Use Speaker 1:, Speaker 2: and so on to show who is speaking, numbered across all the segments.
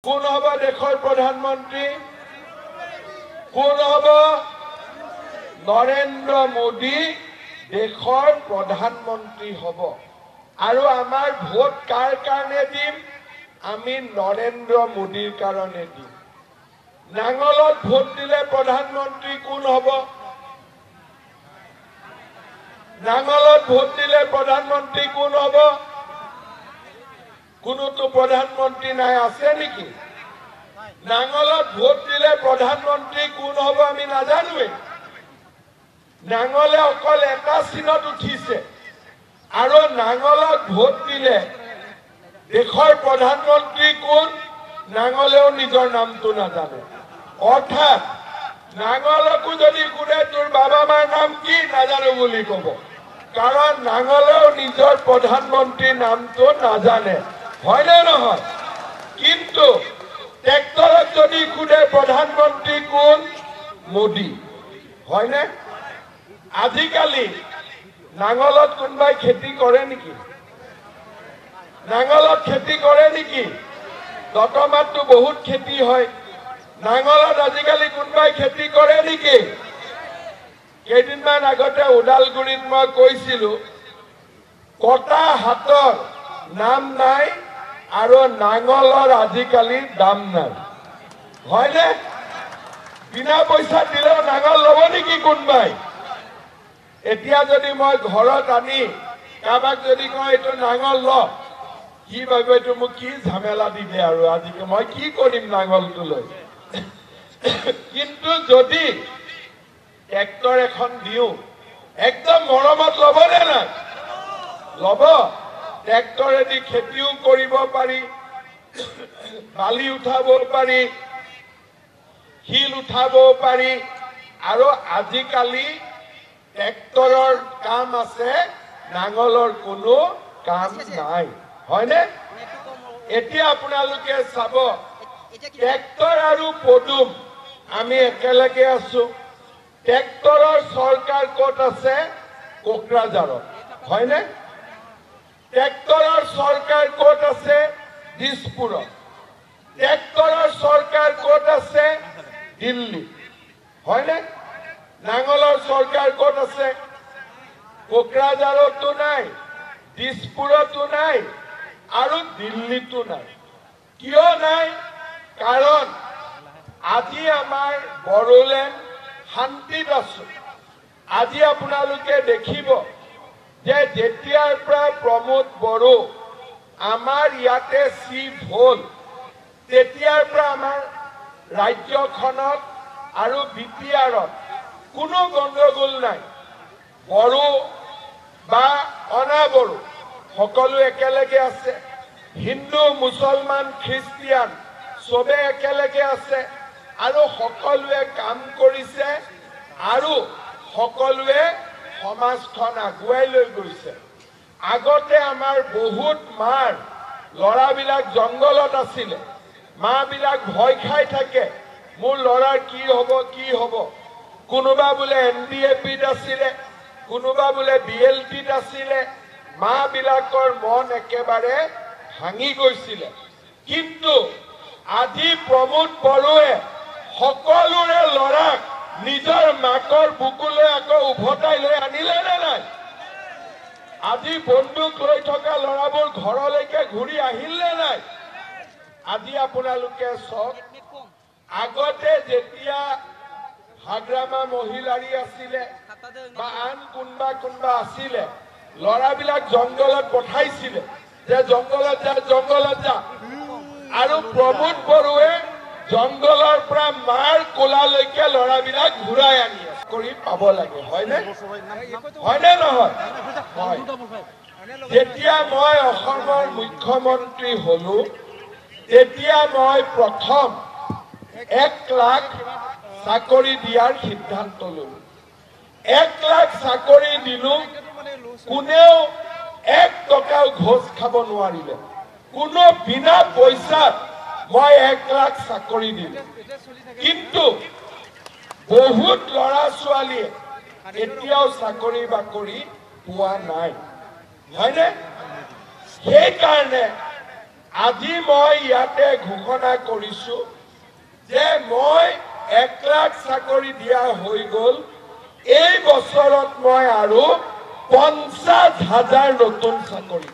Speaker 1: কোন হব দেশৰ প্ৰধানমন্ত্ৰী? কোন হব? নৰেন্দ্ৰ মোদী দেশৰ প্ৰধানমন্ত্ৰী হব। আৰু আমাৰ ভোট কাৰ কাৰণে দিম? আমি নৰেন্দ্ৰ মোদীৰ কাৰণে দিম। নাঙলত ভোট দিলে প্ৰধানমন্ত্ৰী কোন হব? নাঙলত ভোট দিলে প্ৰধানমন্ত্ৰী কোন হব? কোনোতো প্ৰধানমন্ত্ৰী নাই, আছে নেকি? নাঙলত ভোট দিলে প্ৰধানমন্ত্ৰী কোন হব আমি নাজানোৱে। নাঙলে অকল এটা চিনত উঠিছে আৰু নাঙলত ভোট দিলে দেশৰ প্ৰধানমন্ত্ৰী কোন? নাঙলেও নিজৰ নামটো নাজানে। অৰ্থাৎ নাঙলকো যদি কোনে তোৰ বাবা মাৰ নাম কি নাজানো বুলি কব, কাৰণ নাঙলেও নিজৰ প্ৰধানমন্ত্ৰীৰ নামটো নাজানে, হয়নে নহয়? কিন্তু ট্ৰেক্টৰত যদি কোনে প্ৰধানমন্ত্ৰী কোন? মোদী, হয়নে? আজিকালি নাঙলত কোনোবাই খেতি কৰে নেকি? নাঙলত খেতি কৰে নেকি? দতমাতটো বহুত খেতি হয়, নাঙলত আজিকালি কোনোবাই খেতি কৰে নেকি? কেইদিনমান আগতে ওদালগুৰিত মই কৈছিলো, কটা হাতৰ নাম নাই আৰু নাঙলৰ আজিকালি দাম নাই, হয়নে? বিনা পইচা দিলেও নাঙল ল'ব নেকি কোনোবাই? এতিয়া যদি মই ঘৰত আনি কাৰোবাক যদি কওঁ এইটো নাঙল ল, কি ভাবে এইটো মোক কি ঝামেলা দিলে আৰু আজিকে মই কি কৰিম নাঙলটো লৈ। কিন্তু যদি ট্ৰেক্টৰ এখন দিওঁ, একদম মৰমত ল'বনে নাই? ল'ব। ট্ৰেক্টৰেদি খেতিও কৰিব পাৰি, বালি উঠাব পাৰি, শিল উঠাব পাৰি, আৰু আজিকালি ট্ৰেক্টৰৰ কাম আছে, নাঙলৰ কোনো কাম নাই, হয়নে? এতিয়া আপোনালোকে চাব, ট্ৰেক্টৰ আৰু পদুম আমি একেলগে আছো। ট্ৰেক্টৰৰ চৰকাৰ ক'ত আছে? কোকৰাঝাৰত, হয়নে? ট্ৰেক্টৰৰ চৰকাৰ ক'ত আছে? দিছপুৰত। ট্ৰেক্টৰৰ চৰকাৰ ক'ত আছে? দিল্লী, হয়নে? নাঙলৰ চৰকাৰ ক'ত আছে? কোকৰাঝাৰতো নাই, দিছপুৰতো নাই আৰু দিল্লীতো নাই। কিয় নাই? কাৰণ আজি আমাৰ বড়োলেণ্ড শান্তিত আছো। আজি আপোনালোকে দেখিব যে যেতিয়াৰ পৰা প্ৰমোদ বড়ো আমাৰ ইয়াতে চিফ হ'ল, তেতিয়াৰ পৰা আমাৰ ৰাজ্যখনত আৰু বিটিআৰত কোনো গণ্ডগোল নাই। বড়ো বা অনা বড়ো সকলো একেলগে আছে, হিন্দু মুছলমান খ্ৰীষ্টিয়ান চবে একেলগে আছে, আৰু সকলোৱে কাম কৰিছে আৰু সকলোৱে সমাজখন আগুৱাই লৈ গৈছে। আগতে আমাৰ বহুত মাৰ ল'ৰাবিলাক জংগলত আছিলে, মাবিলাক ভয় খাই থাকে, মোৰ ল'ৰাৰ কি হ'ব কি হ'ব। কোনোবা বোলে NDAPত আছিলে, কোনোবা বোলে BLTত আছিলে, মাবিলাকৰ মন একেবাৰে ভাঙি গৈছিলে। কিন্তু আজি প্ৰমোদ বড়োৱে সকলোৰে ল'ৰাক নিজৰ মাকৰ বুকুলৈ আকৌ উভতাই লৈ আনিলে নে নাই? আজি বন্দুক লৈ থকা ল'ৰাবোৰ ঘৰলৈকে ঘূৰি আহিল নে নাই? আজি আপোনালোকে চাওক, আগতে যেতিয়া হাগ্ৰামা মহিলাৰী আছিলে বা আন কোনবা আছিলে, ল'ৰাবিলাক জংগলত পঠাইছিলে যে জংগলত যা জংগলত যা, আৰু প্ৰমোদ বড়োৱে জংগলৰ পৰা মাৰ কোলালৈকে ল'ৰাবিলাক ঘূৰাই আনি কৰি পাব লাগে, হয়নে? হয়নে নহয়? হয়। যেতিয়া মই অসমৰ মুখ্যমন্ত্ৰী হলো, তেতিয়া মই প্ৰথম 1 লাখ চাকৰি দিয়াৰ সিদ্ধান্ত ললো। 1 লাখ চাকৰি দিলো, কোনেও 1 টকাও ঘোষ খাব নোৱাৰিলে। কোনো বিনা পইচাত মই 1 লাখ চাকৰি দিলো। কিন্তু বহুত ল'ৰা ছোৱালীয়ে এতিয়াও চাকৰি বাকৰি পোৱা নাই, হয়নে? সেইকাৰণে আজি মই ইয়াতে ঘোষণা কৰিছো যে মই 1 লাখ চাকৰি দিয়া হৈ গল এই বছৰত মই আৰু 50,000 নতুন চাকৰি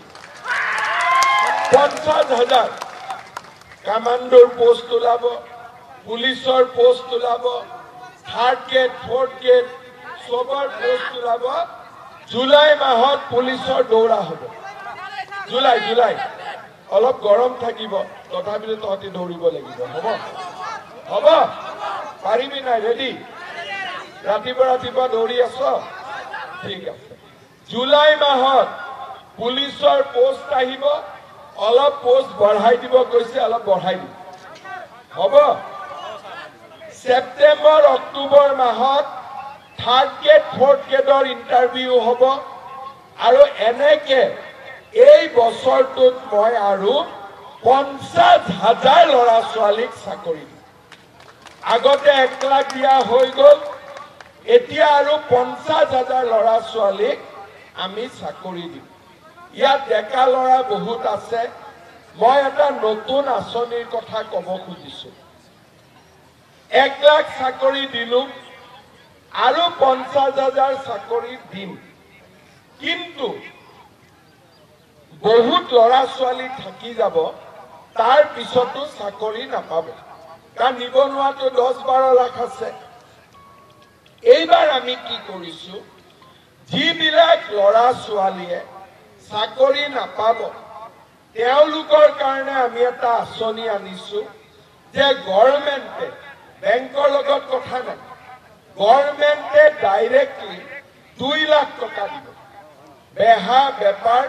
Speaker 1: 50,000 কামাণ্ডোৰ পোষ্ট ওলাব পুলিচৰ পোষ্ট ওলাব থাৰ্ড গ্ৰেড ফৰ্থ গ্ৰেড সবৰ পোষ্ট ওলাব জুলাই মাহত পুলিচৰ দৌৰা হ'ব জুলাই অলপ গৰম থাকিব তথাপিও তহঁতি দৌৰিব লাগিব হ'ব পাৰিবি নাই ৰেডি ৰাতিপুৱা দৌৰি আছ ঠিক আছে জুলাই মাহত পুলিচৰ পোষ্ট আহিব অলপ পোষ্ট বঢ়াই দিব কৈছে অলপ বঢ়াই দিব হ'ব সেপ্টেম্বৰ অক্টোবৰ মাহত থাৰ্ড গ্ৰেড ফৰ্থ গ্ৰেডৰ ইণ্টাৰভিউ হ'ব আৰু এনেকে এই বছৰটোত মই আৰু 50,000 ল'ৰা ছোৱালীক চাকৰি দিম আগতে 1 লাখ দিয়া হৈ গল এতিয়া আৰু 50,000 ল'ৰা ছোৱালীক আমি চাকৰি দিম ইয়াত ডেকা ল'ৰা বহুত আছে মই এটা নতুন আঁচনিৰ কথা ক'ব খুজিছো 1 লাখ চাকৰি দিলো আৰু 50,000 চাকৰি দিম কিন্তু বহুত ল'ৰা ছোৱালী থাকি যাব তাৰ পিছতো চাকৰি নাপাব কাৰণ নিবনুৱাটো 10-12 লাখ আছে এইবাৰ আমি কি কৰিছো যিবিলাক ল'ৰা ছোৱালীয়ে চাকৰি নাপাব তেওঁলোকৰ কাৰণে আমি এটা আঁচনি আনিছো যে গভৰ্ণমেণ্টে বেংকৰ লগত কথা নাই গভৰ্ণমেণ্টে ডাইৰেক্টলি 2 লাখ টকা দিব বেহা বেপাৰ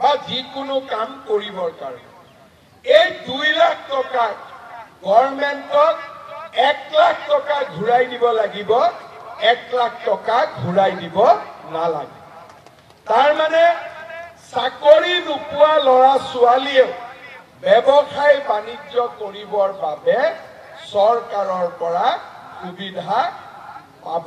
Speaker 1: বা যিকোনো কাম কৰিবৰ কাৰণে এই 2 লাখ টকা গভৰ্ণমেণ্টক 1 লাখ টকা ঘূৰাই দিব লাগিব 1 লাখ টকা ঘূৰাই দিব নালাগে তাৰ মানে চাকৰি নোপোৱা ল'ৰা ছোৱালীয়ে ব্যৱসায় বাণিজ্য কৰিবৰ বাবে চৰকাৰৰ পৰা সুবিধা পাব